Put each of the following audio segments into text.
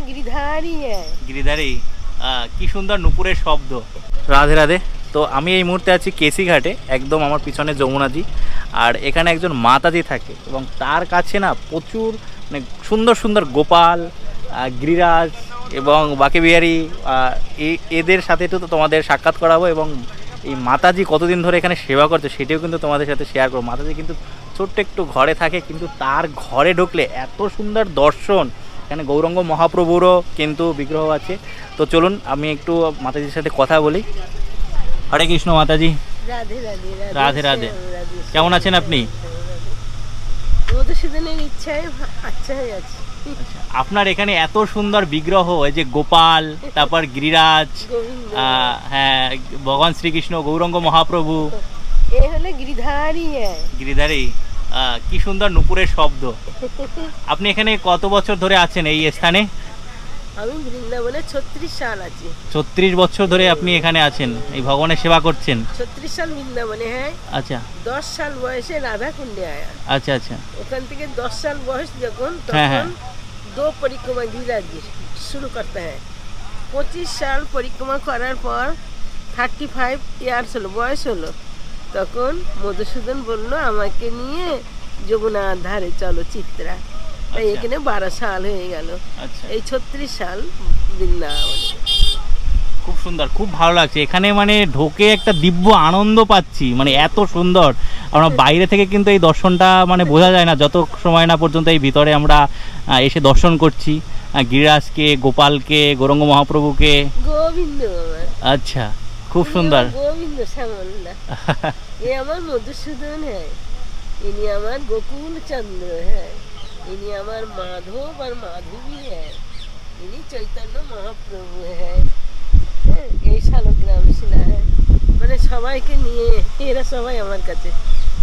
गिरिधारी কি সুন্দর নুপুরের শব্দ। রাধে রাধে। তো আমি এই মুহূর্তে আছি কেসি ঘাটে, একদম আমার পিছনে যমুনাজি, আর এখানে একজন মাতাজি থাকে এবং তার কাছে না প্রচুর মানে সুন্দর সুন্দর গোপাল, গিরিরাজ এবং বাকে বিহারি, এদের সাথে তো তোমাদের সাক্ষাৎ করাবো এবং এই মাতাজি কতদিন ধরে এখানে সেবা করছে সেটাও কিন্তু তোমাদের সাথে শেয়ার করবো। মাতাজি কিন্তু ছোট্ট একটু ঘরে থাকে, কিন্তু তার ঘরে ঢুকলে এত সুন্দর দর্শন। এখানে গৌরাঙ্গ মহাপ্রভুরও কিন্তু বিগ্রহ আছে। তো চলুন আমি একটু মাতাজির সাথে কথা বলি। হরে কৃষ্ণ মাতাজি। রাধে রাধে। রাধে রাধে। কেমন আছেন আপনি? আপনার এখানে এত সুন্দর বিগ্রহ, এই যে গোপাল, তারপর গিরিরাজ, হ্যাঁ ভগবান শ্রীকৃষ্ণ, গৌরাঙ্গ মহাপ্রভু, গিরিধারী, কি সুন্দর নুপুরের শব্দ। আপনি এখানে কত বছর ধরে আছেন এই স্থানে? আমি বৃন্দাবনে 36 সাল আছি। 36 বছর ধরে আপনি এখানে আছেন, এই ভগবানের সেবা করছেন? 36 সাল বৃন্দাবনে। হ্যাঁ। আচ্ছা। 10 সাল বয়সে রাধা কুণ্ডে आया। আচ্ছা আচ্ছা। ওখান থেকে 10 সাল বয়স যখন, তখন दो परिक्रमा गिरिराज शुरू करते हैं। 25 साल परिक्रमा করার পর 35 ইয়ার্স হলো, বয়স হলো, তখন মধুসূদন বললো আমাকে নিয়ে যমুনার ধারে চলো চিত্রা। তাই এখানে 12 সাল হয়ে গেল। এই 36 সাল বৃন্দাবনে। খুব সুন্দর, খুব ভালো লাগছে এখানে, মানে ঢোকে একটা দিব্য আনন্দ পাচ্ছি, মানে এত সুন্দর। আমরা বাইরে থেকে কিন্তু এই দর্শনটা মানে বোঝা যায় না যত সময় না পর্যন্ত এই ভিতরে আমরা এসে দর্শন করছি গিরিরাজকে, গোপালকে, গৌরাঙ্গ মহাপ্রভুকে। গোবিন্দ। আচ্ছা, খুব সুন্দর। গোবিন্দ শ্যামলা। এ আমার মধুসূদন, হ্যাঁ ইনি আমার গোকুল চন্দ্র, হ্যাঁ ইনি আমার মাধব আর মাধবী, হ্যাঁ ইনি চৈতন্য মহাপ্রভু, হ্যাঁ এই শালগ্রাম শিলা, হ্যাঁ মানে সবাইকে নিয়ে এরা সবাই আমার কাছে।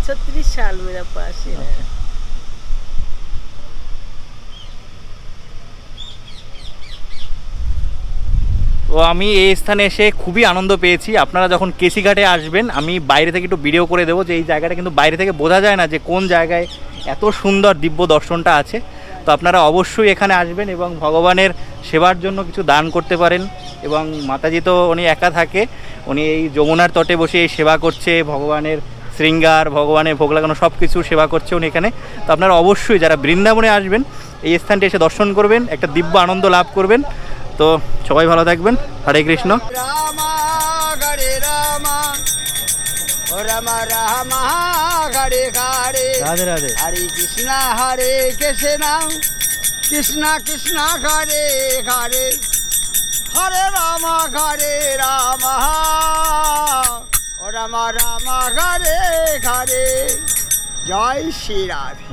36 সাল মেরা পাস এরা। তো আমি এই স্থানে এসে খুবই আনন্দ পেয়েছি। আপনারা যখন কেসি ঘাটে আসবেন, আমি বাইরে থেকে একটু ভিডিও করে দেবো যে এই জায়গাটা কিন্তু বাইরে থেকে বোঝা যায় না যে কোন জায়গায় এত সুন্দর দিব্য দর্শনটা আছে। তো আপনারা অবশ্যই এখানে আসবেন এবং ভগবানের সেবার জন্য কিছু দান করতে পারেন। এবং মাতাজি তো উনি একা থাকে, উনি এই যমুনার তটে বসে এই সেবা করছে, ভগবানের শৃঙ্গার, ভগবানের ভোগ লাগানো সব কিছু সেবা করছে উনি এখানে। তো আপনারা অবশ্যই যারা বৃন্দাবনে আসবেন এই স্থানটি এসে দর্শন করবেন, একটা দিব্য আনন্দ লাভ করবেন। তো সবাই ভালো থাকবেন। হরে কৃষ্ণ। রাম রাম রাম হরে হরে, রাধে রাধে। হরে কৃষ্ণ কৃষ্ণ কৃষ্ণ হরে হরে, হরে রাম রাম রাম রাম হরে হরে। জয় শ্রী রাধে।